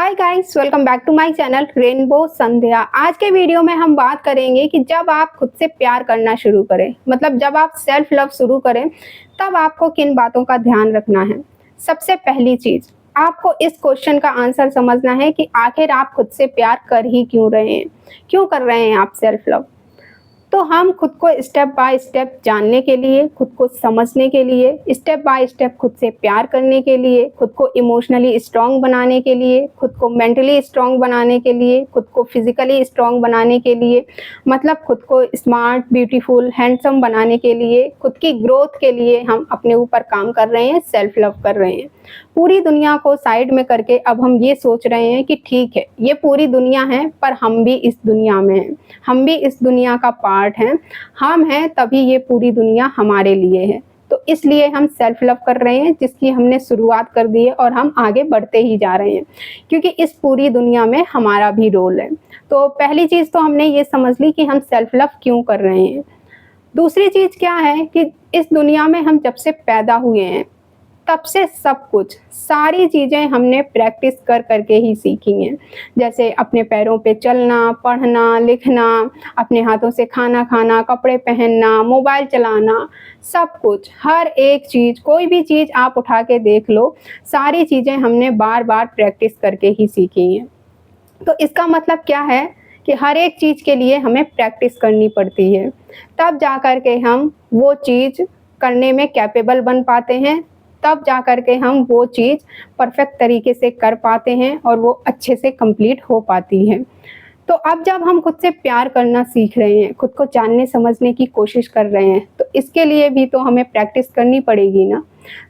Hi guys, welcome back to my channel rainbow Sandhya. आज के video में हम बात करेंगे कि जब आप खुद से प्यार करना शुरू करें, मतलब जब आप सेल्फ लव शुरू करें, तब आपको किन बातों का ध्यान रखना है। सबसे पहली चीज, आपको इस क्वेश्चन का आंसर समझना है कि आखिर आप खुद से प्यार कर ही क्यों रहे हैं, क्यों कर रहे हैं आप सेल्फ लव। तो हम खुद को स्टेप बाय स्टेप जानने के लिए, खुद को समझने के लिए, स्टेप बाय स्टेप खुद से प्यार करने के लिए, खुद को इमोशनली स्ट्रांग बनाने के लिए, खुद को मेंटली स्ट्रांग बनाने के लिए, खुद को फिजिकली स्ट्रांग बनाने के लिए, मतलब खुद को स्मार्ट, ब्यूटीफुल, हैंडसम बनाने के लिए, खुद की ग्रोथ के लिए हम अपने ऊपर काम कर रहे हैं, सेल्फ लव कर रहे हैं। पूरी दुनिया को साइड में करके अब हम ये सोच रहे हैं कि ठीक है, ये पूरी दुनिया है पर हम भी इस दुनिया में हैं, हम भी इस दुनिया का पार्ट हैं, हम हैं तभी ये पूरी दुनिया हमारे लिए है। तो इसलिए हम सेल्फ लव कर रहे हैं, जिसकी हमने शुरुआत कर दी है और हम आगे बढ़ते ही जा रहे हैं, क्योंकि इस पूरी दुनिया में हमारा भी रोल है। तो पहली चीज़ तो हमने ये समझ ली कि हम सेल्फ लव क्यों कर रहे हैं। दूसरी चीज़ क्या है कि इस दुनिया में हम जब से पैदा हुए हैं तब से सब कुछ, सारी चीज़ें हमने प्रैक्टिस कर करके ही सीखी हैं। जैसे अपने पैरों पे चलना, पढ़ना, लिखना, अपने हाथों से खाना खाना, कपड़े पहनना, मोबाइल चलाना, सब कुछ, हर एक चीज़, कोई भी चीज़ आप उठा के देख लो, सारी चीज़ें हमने बार बार प्रैक्टिस करके ही सीखी हैं। तो इसका मतलब क्या है कि हर एक चीज़ के लिए हमें प्रैक्टिस करनी पड़ती है, तब जा कर के हम वो चीज़ करने में कैपेबल बन पाते हैं, तब जा कर के हम वो चीज़ परफेक्ट तरीके से कर पाते हैं और वो अच्छे से कंप्लीट हो पाती है। तो अब जब हम खुद से प्यार करना सीख रहे हैं, खुद को जानने समझने की कोशिश कर रहे हैं, तो इसके लिए भी तो हमें प्रैक्टिस करनी पड़ेगी ना।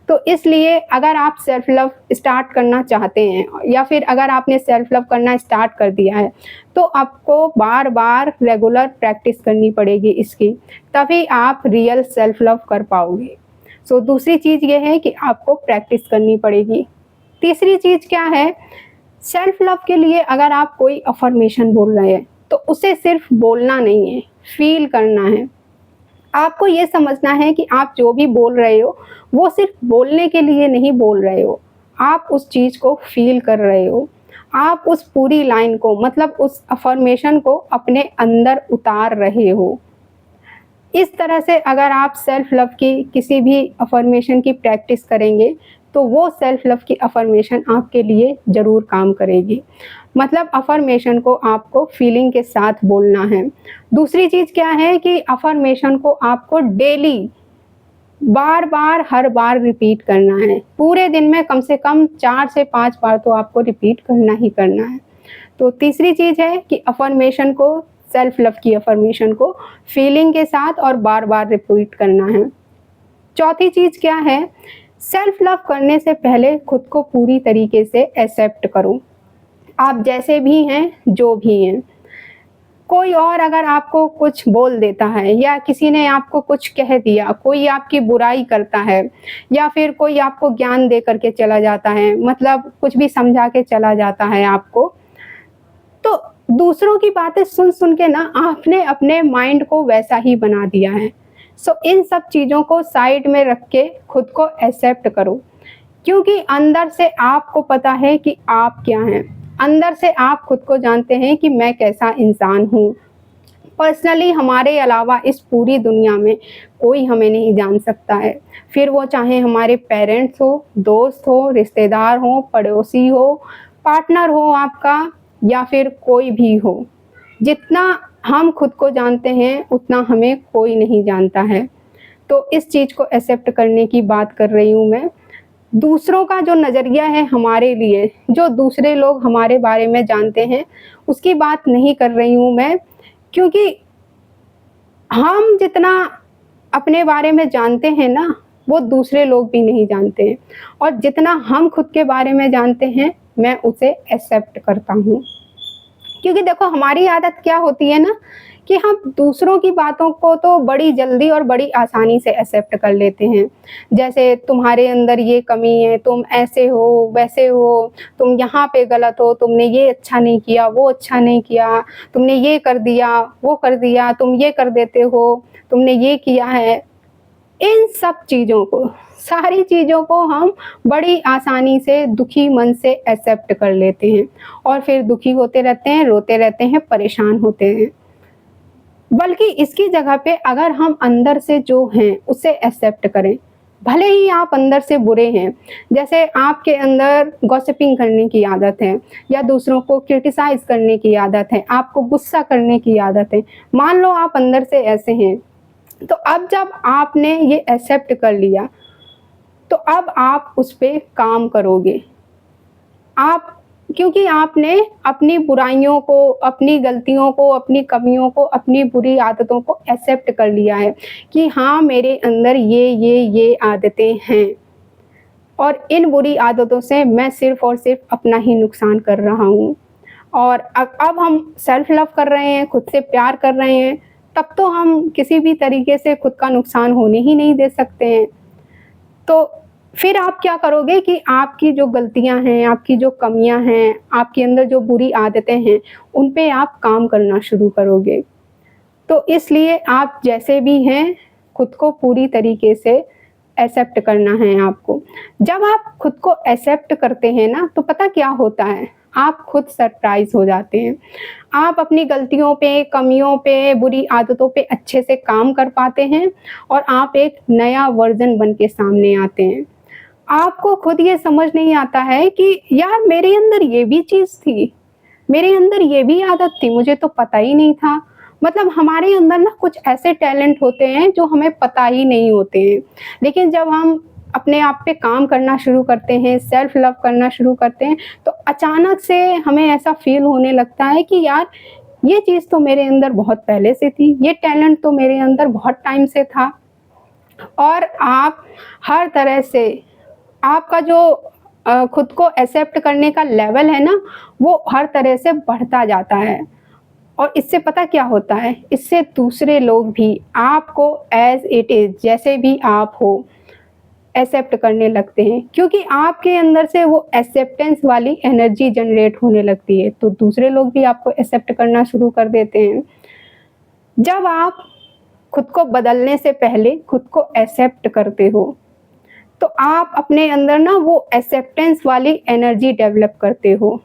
तो इसलिए अगर आप सेल्फ लव स्टार्ट करना चाहते हैं या फिर अगर आपने सेल्फ लव करना स्टार्ट कर दिया है, तो आपको बार बार रेगुलर प्रैक्टिस करनी पड़ेगी इसकी, तभी आप रियल सेल्फ लव कर पाओगे। सो दूसरी चीज़ ये है कि आपको प्रैक्टिस करनी पड़ेगी। तीसरी चीज़ क्या है, सेल्फ लव के लिए अगर आप कोई अफर्मेशन बोल रहे हैं तो उसे सिर्फ बोलना नहीं है, फील करना है। आपको ये समझना है कि आप जो भी बोल रहे हो वो सिर्फ बोलने के लिए नहीं बोल रहे हो, आप उस चीज़ को फील कर रहे हो, आप उस पूरी लाइन को, मतलब उस अफर्मेशन को अपने अंदर उतार रहे हो। इस तरह से अगर आप सेल्फ लव की किसी भी अफर्मेशन की प्रैक्टिस करेंगे तो वो सेल्फ लव की अफर्मेशन आपके लिए ज़रूर काम करेगी। मतलब अफर्मेशन को आपको फीलिंग के साथ बोलना है। दूसरी चीज़ क्या है कि अफर्मेशन को आपको डेली बार बार हर बार रिपीट करना है। पूरे दिन में कम से कम 4 से 5 बार तो आपको रिपीट करना ही करना है। तो तीसरी चीज़ है कि अफर्मेशन को, सेल्फ लव की अफर्मेशन को फीलिंग के साथ और बार बार रिपीट करना है। चौथी चीज़ क्या है, सेल्फ लव करने से पहले खुद को पूरी तरीके से एक्सेप्ट करो, आप जैसे भी हैं, जो भी हैं। कोई और अगर आपको कुछ बोल देता है या किसी ने आपको कुछ कह दिया, कोई आपकी बुराई करता है या फिर कोई आपको ज्ञान दे करके चला जाता है, मतलब कुछ भी समझा के चला जाता है आपको, तो दूसरों की बातें सुन सुन के ना आपने अपने माइंड को वैसा ही बना दिया है। सो इन सब चीज़ों को साइड में रख के खुद को एक्सेप्ट करो, क्योंकि अंदर से आपको पता है कि आप क्या हैं, अंदर से आप खुद को जानते हैं कि मैं कैसा इंसान हूँ। पर्सनली हमारे अलावा इस पूरी दुनिया में कोई हमें नहीं जान सकता है, फिर वो चाहे हमारे पेरेंट्स हो, दोस्त हो, रिश्तेदार हो, पड़ोसी हो, पार्टनर हो आपका, या फिर कोई भी हो। जितना हम खुद को जानते हैं उतना हमें कोई नहीं जानता है। तो इस चीज़ को एक्सेप्ट करने की बात कर रही हूँ मैं। दूसरों का जो नज़रिया है हमारे लिए, जो दूसरे लोग हमारे बारे में जानते हैं, उसकी बात नहीं कर रही हूँ मैं, क्योंकि हम जितना अपने बारे में जानते हैं ना, वो दूसरे लोग भी नहीं जानते हैं, और जितना हम खुद के बारे में जानते हैं, मैं उसे एक्सेप्ट करता हूँ। क्योंकि देखो हमारी आदत क्या होती है ना, कि हम दूसरों की बातों को तो बड़ी जल्दी और बड़ी आसानी से एक्सेप्ट कर लेते हैं। जैसे तुम्हारे अंदर ये कमी है, तुम ऐसे हो, वैसे हो, तुम यहाँ पे गलत हो, तुमने ये अच्छा नहीं किया, वो अच्छा नहीं किया, तुमने ये कर दिया, वो कर दिया, तुम ये कर देते हो, तुमने ये किया है। इन सब चीज़ों को सारी चीज़ों को हम बड़ी आसानी से दुखी मन से एक्सेप्ट कर लेते हैं और फिर दुखी होते रहते हैं, रोते रहते हैं, परेशान होते हैं। बल्कि इसकी जगह पे अगर हम अंदर से जो हैं उसे एक्सेप्ट करें, भले ही आप अंदर से बुरे हैं, जैसे आपके अंदर गॉसिपिंग करने की आदत है या दूसरों को क्रिटिसाइज़ करने की आदत है, आपको गुस्सा करने की आदत है, मान लो आप अंदर से ऐसे हैं, तो अब जब आपने ये एक्सेप्ट कर लिया, तो अब आप उस पे काम करोगे। आप क्योंकि आपने अपनी बुराइयों को, अपनी गलतियों को, अपनी कमियों को, अपनी बुरी आदतों को एक्सेप्ट कर लिया है कि हाँ, मेरे अंदर ये आदतें हैं और इन बुरी आदतों से मैं सिर्फ़ और सिर्फ़ अपना ही नुकसान कर रहा हूँ। और अब हम सेल्फ लव कर रहे हैं, खुद से प्यार कर रहे हैं, तब तो हम किसी भी तरीके से खुद का नुकसान होने ही नहीं दे सकते हैं। तो फिर आप क्या करोगे कि आपकी जो गलतियाँ हैं, आपकी जो कमियाँ हैं, आपके अंदर जो बुरी आदतें हैं, उन पे आप काम करना शुरू करोगे। तो इसलिए आप जैसे भी हैं, खुद को पूरी तरीके से एक्सेप्ट करना है आपको। जब आप खुद को एक्सेप्ट करते हैं ना, तो पता क्या होता है? आप खुद सरप्राइज़ हो जाते हैं। आप अपनी गलतियों पे, कमियों पे, बुरी आदतों पे अच्छे से काम कर पाते हैं और आप एक नया वर्ज़न बन के सामने आते हैं। आपको खुद ये समझ नहीं आता है कि यार मेरे अंदर ये भी चीज़ थी, मेरे अंदर ये भी आदत थी, मुझे तो पता ही नहीं था। मतलब हमारे अंदर ना कुछ ऐसे टैलेंट होते हैं जो हमें पता ही नहीं होते हैं। लेकिन जब हम अपने आप पे काम करना शुरू करते हैं, सेल्फ लव करना शुरू करते हैं, तो अचानक से हमें ऐसा फ़ील होने लगता है कि यार ये चीज़ तो मेरे अंदर बहुत पहले से थी, ये टैलेंट तो मेरे अंदर बहुत टाइम से था। और आप हर तरह से आपका जो खुद को एक्सेप्ट करने का लेवल है ना, वो हर तरह से बढ़ता जाता है। और इससे पता क्या होता है? इससे दूसरे लोग भी आपको एज़ इट इज़, जैसे भी आप हो, एक्सेप्ट करने लगते हैं, क्योंकि आपके अंदर से वो एक्सेप्टेंस वाली एनर्जी जनरेट होने लगती है, तो दूसरे लोग भी आपको एक्सेप्ट करना शुरू कर देते हैं। जब आप खुद को बदलने से पहले खुद को एक्सेप्ट करते हो, तो आप अपने अंदर ना वो एक्सेप्टेंस वाली एनर्जी डेवलप करते हो,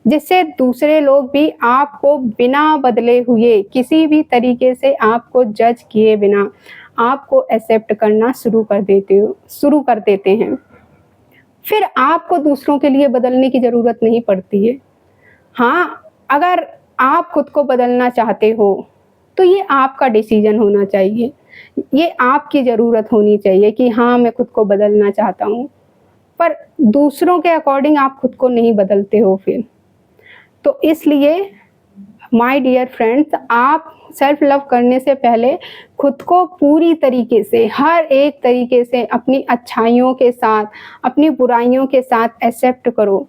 जिससे दूसरे लोग भी आपको बिना बदले हुए, किसी भी तरीके से आपको जज किए बिना आपको एक्सेप्ट करना शुरू कर देते हैं। फिर आपको दूसरों के लिए बदलने की ज़रूरत नहीं पड़ती है। हाँ, अगर आप खुद को बदलना चाहते हो, तो ये आपका डिसीज़न होना चाहिए। ये आपकी ज़रूरत होनी चाहिए कि हाँ, मैं खुद को बदलना चाहता हूँ। पर दूसरों के अकॉर्डिंग आप खुद को नहीं बदलते हो फिर। तो इसलिए माय डियर फ्रेंड्स, आप सेल्फ लव करने से पहले खुद को पूरी तरीके से, हर एक तरीके से अपनी अच्छाइयों के साथ, अपनी बुराइयों के साथ एक्सेप्ट करो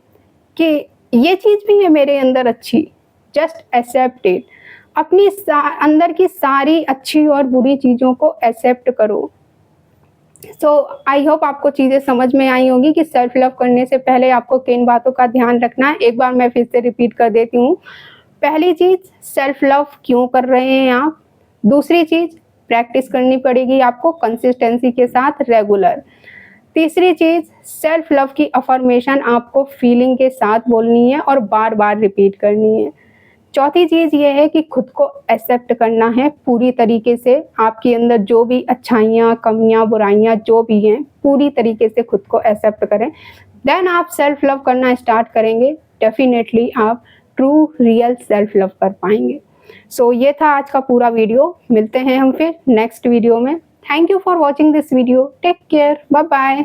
कि ये चीज़ भी है मेरे अंदर अच्छी, जस्ट एक्सेप्ट इट। अपनी अंदर की सारी अच्छी और बुरी चीज़ों को एक्सेप्ट करो। सो आई होप आपको चीज़ें समझ में आई होंगी कि सेल्फ लव करने से पहले आपको किन बातों का ध्यान रखना है। एक बार मैं फिर से रिपीट कर देती हूँ। पहली चीज़, सेल्फ लव क्यों कर रहे हैं आप? दूसरी चीज़, प्रैक्टिस करनी पड़ेगी आपको कंसिस्टेंसी के साथ रेगुलर। तीसरी चीज़, सेल्फ लव की अफर्मेशन आपको फीलिंग के साथ बोलनी है और बार-बार रिपीट करनी है। चौथी चीज़ ये है कि खुद को एक्सेप्ट करना है पूरी तरीके से। आपके अंदर जो भी अच्छाइयाँ, कमियाँ, बुराइयाँ जो भी हैं, पूरी तरीके से खुद को एक्सेप्ट करें। देन आप सेल्फ लव करना स्टार्ट करेंगे, डेफ़िनेटली आप ट्रू रियल सेल्फ लव कर पाएँगे। सो ये था आज का पूरा वीडियो। मिलते हैं हम फिर नेक्स्ट वीडियो में। Thank you for watching this video. Take care. Bye bye.